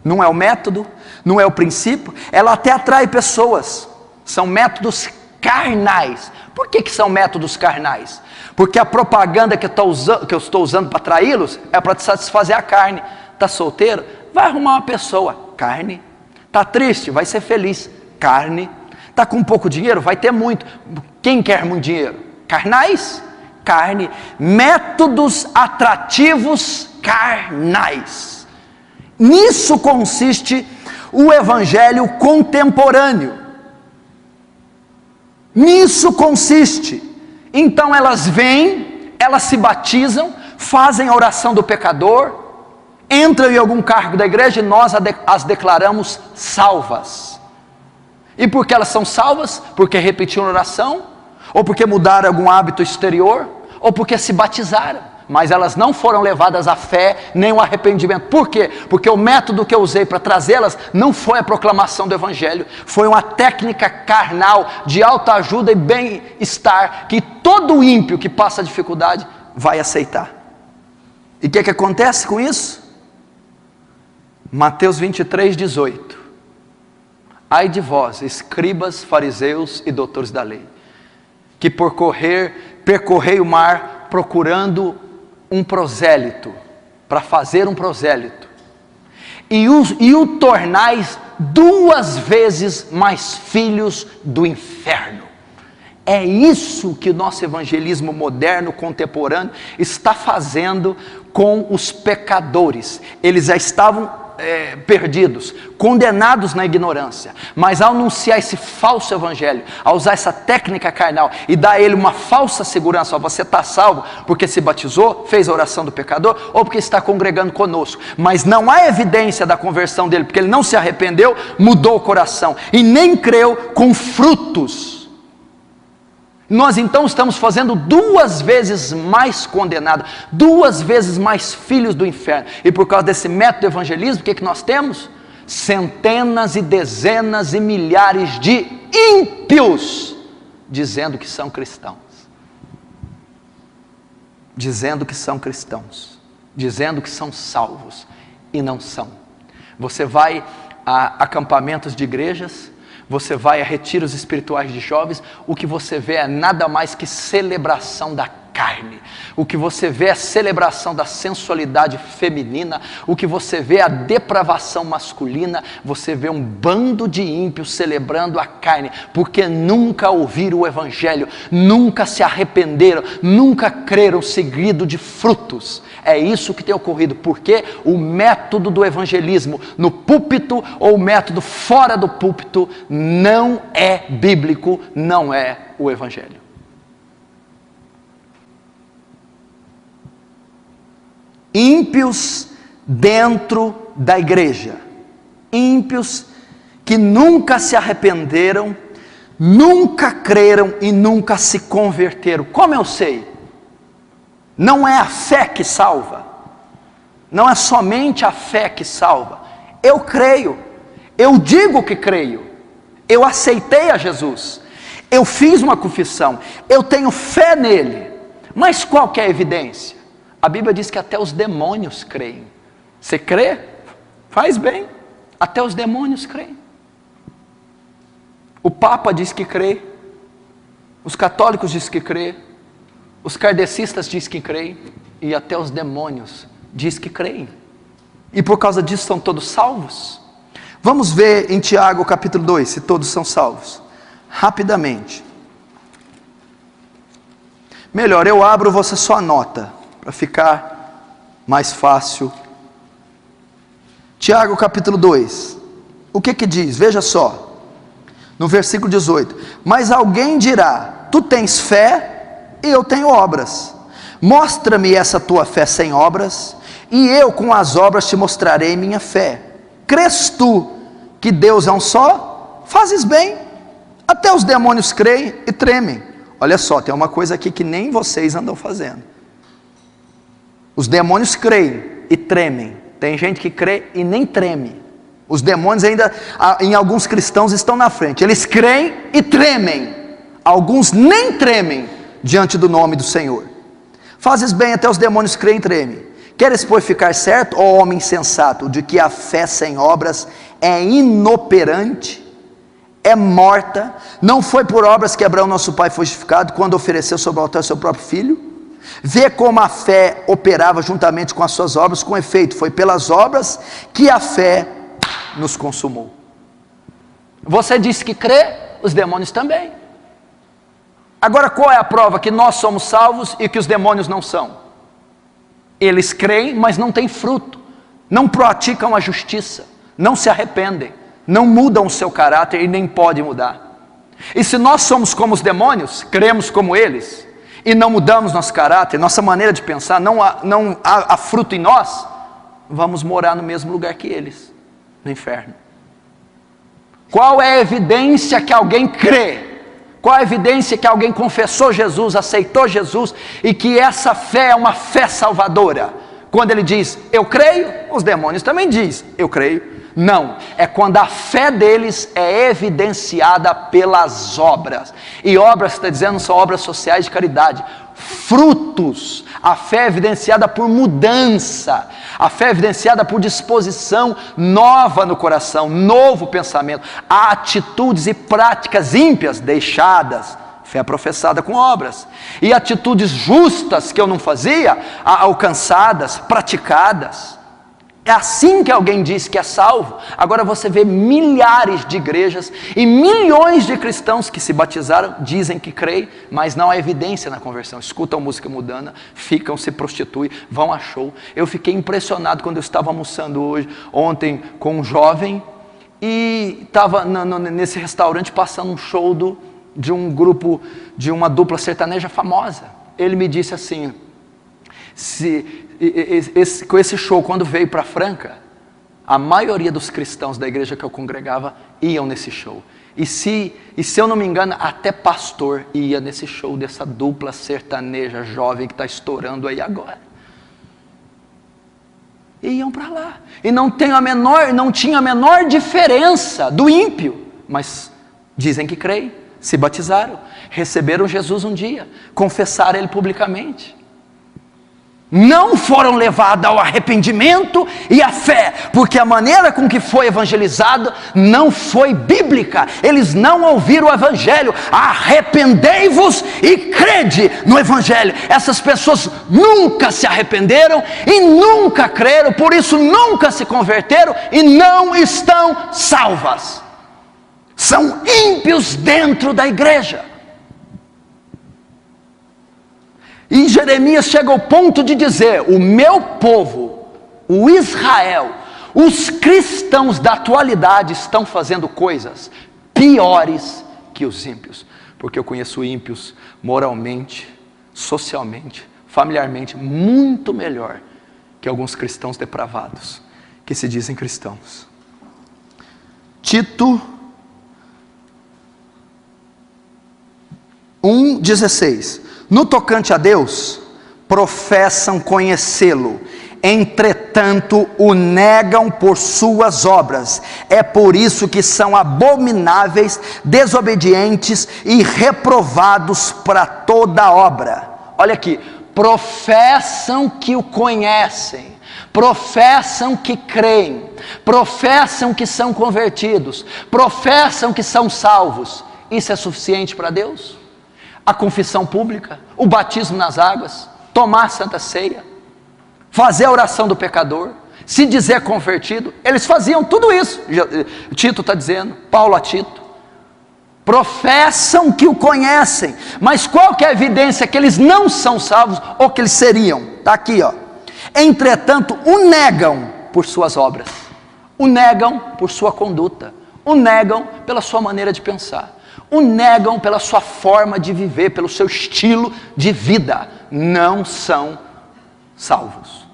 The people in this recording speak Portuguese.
não é o método, não é o princípio. Ela até atrai pessoas, são métodos carnais. Por que são métodos carnais? Porque a propaganda que eu estou usando para atraí-los é para satisfazer a carne. Está solteiro? Vai arrumar uma pessoa, carne. Está triste? Vai ser feliz, carne. Está com pouco dinheiro? Vai ter muito. Quem quer muito dinheiro? Carnais? Carne. Métodos atrativos carnais. Nisso consiste o evangelho contemporâneo. Nisso consiste. Então elas vêm, elas se batizam, fazem a oração do pecador, entram em algum cargo da igreja e nós as declaramos salvas. E por que elas são salvas? Porque repetiram a oração, ou porque mudaram algum hábito exterior, ou porque se batizaram. Mas elas não foram levadas à fé, nem ao arrependimento. Por quê? Porque o método que eu usei para trazê-las não foi a proclamação do evangelho, foi uma técnica carnal de autoajuda e bem-estar, que todo ímpio que passa dificuldade vai aceitar. E o que acontece com isso? Mateus 23:18. Ai de vós, escribas, fariseus e doutores da lei, que percorrei o mar procurando um prosélito, para fazer um prosélito, e o tornais 2 vezes mais filhos do inferno. É isso que o nosso evangelismo moderno, contemporâneo, está fazendo com os pecadores. Eles já estavam perdidos, condenados na ignorância, mas ao anunciar esse falso evangelho, ao usar essa técnica carnal e dar a ele uma falsa segurança, ó, você está salvo porque se batizou, fez a oração do pecador, ou porque está congregando conosco, mas não há evidência da conversão dele, porque ele não se arrependeu, mudou o coração, e nem creu com frutos. Nós então estamos fazendo 2 vezes mais condenados, 2 vezes mais filhos do inferno. E por causa desse método de evangelismo, o que nós temos? Centenas e dezenas e milhares de ímpios dizendo que são cristãos. Dizendo que são cristãos. Dizendo que são salvos. E não são. Você vai a acampamentos de igrejas, você vai a retiros espirituais de jovens, o que você vê é nada mais que celebração da carne. O que você vê é a celebração da sensualidade feminina. O que você vê é a depravação masculina. Você vê um bando de ímpios celebrando a carne, porque nunca ouviram o evangelho, nunca se arrependeram, nunca creram, seguido de frutos. É isso que tem ocorrido, porque o método do evangelismo no púlpito ou o método fora do púlpito não é bíblico, não é o evangelho. Ímpios dentro da igreja, ímpios que nunca se arrependeram, nunca creram e nunca se converteram. Como eu sei? Não é a fé que salva, não é somente a fé que salva. Eu creio, eu digo que creio, eu aceitei a Jesus, eu fiz uma confissão, eu tenho fé nele, mas qual que é a evidência? A Bíblia diz que até os demônios creem. Você crê? Faz bem. Até os demônios creem. O Papa diz que crê. Os católicos dizem que crê. Os kardecistas dizem que creem. E até os demônios dizem que creem. E por causa disso são todos salvos? Vamos ver em Tiago capítulo 2, se todos são salvos. Rapidamente. Melhor, eu abro, você só anota, para ficar mais fácil. Tiago capítulo 2, o que diz? Veja só, no versículo 18: mas alguém dirá, tu tens fé e eu tenho obras, mostra-me essa tua fé sem obras, e eu com as obras te mostrarei minha fé. Crês tu que Deus é um só? Fazes bem, até os demônios creem e tremem. Olha só, tem uma coisa aqui que nem vocês andam fazendo. Os demônios creem e tremem. Tem gente que crê e nem treme. Os demônios ainda, em alguns cristãos, estão na frente. Eles creem e tremem. Alguns nem tremem diante do nome do Senhor. Fazes bem, até os demônios creem e tremem. Queres, pois, ficar certo, ó homem sensato, de que a fé sem obras é inoperante, é morta? Não foi por obras que Abraão nosso pai foi justificado, quando ofereceu sobre o altar seu próprio filho? Vê como a fé operava juntamente com as suas obras, com efeito, foi pelas obras que a fé nos consumou. Você disse que crê, os demônios também. Agora, qual é a prova que nós somos salvos e que os demônios não são? Eles creem, mas não têm fruto, não praticam a justiça, não se arrependem, não mudam o seu caráter e nem podem mudar. E se nós somos como os demônios, cremos como eles, e não mudamos nosso caráter, nossa maneira de pensar, não há fruto em nós, vamos morar no mesmo lugar que eles, no inferno. Qual é a evidência que alguém crê? Qual a evidência que alguém confessou Jesus, aceitou Jesus, e que essa fé é uma fé salvadora? Quando ele diz, eu creio, os demônios também dizem, eu creio. Não, é quando a fé deles é evidenciada pelas obras. E obras, está dizendo, são obras sociais de caridade. Frutos. A fé é evidenciada por mudança. A fé é evidenciada por disposição nova no coração, novo pensamento. Há atitudes e práticas ímpias deixadas. Fé professada com obras. E atitudes justas que eu não fazia, alcançadas, praticadas. É assim que alguém diz que é salvo. Agora você vê milhares de igrejas e milhões de cristãos que se batizaram, dizem que creem, mas não há evidência na conversão. Escutam música mundana, ficam, se prostituem, vão a show. Eu fiquei impressionado quando eu estava almoçando ontem com um jovem e estava nesse restaurante passando um show de um grupo, de uma dupla sertaneja famosa. Ele me disse assim, com esse show, quando veio para Franca, a maioria dos cristãos da igreja que eu congregava iam nesse show. E se eu não me engano, até pastor ia nesse show dessa dupla sertaneja jovem que está estourando aí agora. E iam para lá. E não tinha a menor diferença do ímpio. Mas dizem que creem, se batizaram, receberam Jesus um dia, confessaram ele publicamente. Não foram levados ao arrependimento e à fé, porque a maneira com que foi evangelizado não foi bíblica. Eles não ouviram o evangelho. Arrependei-vos e crede no evangelho. Essas pessoas nunca se arrependeram e nunca creram, por isso nunca se converteram e não estão salvas. São ímpios dentro da igreja. E Jeremias chega ao ponto de dizer, o meu povo, o Israel, os cristãos da atualidade estão fazendo coisas piores que os ímpios. Porque eu conheço ímpios moralmente, socialmente, familiarmente, muito melhor que alguns cristãos depravados, que se dizem cristãos. Tito 1,16. No tocante a Deus, professam conhecê-lo, entretanto o negam por suas obras. É por isso que são abomináveis, desobedientes e reprovados para toda obra. Olha aqui, professam que o conhecem, professam que creem, professam que são convertidos, professam que são salvos. Isso é suficiente para Deus? A confissão pública, o batismo nas águas, tomar a santa ceia, fazer a oração do pecador, se dizer convertido, eles faziam tudo isso. Tito está dizendo, Paulo a Tito, professam que o conhecem, mas qual que é a evidência que eles não são salvos, ou que eles seriam? Está aqui, ó. Entretanto, o negam por suas obras, o negam por sua conduta, o negam pela sua maneira de pensar, o negam pela sua forma de viver, pelo seu estilo de vida. Não são salvos.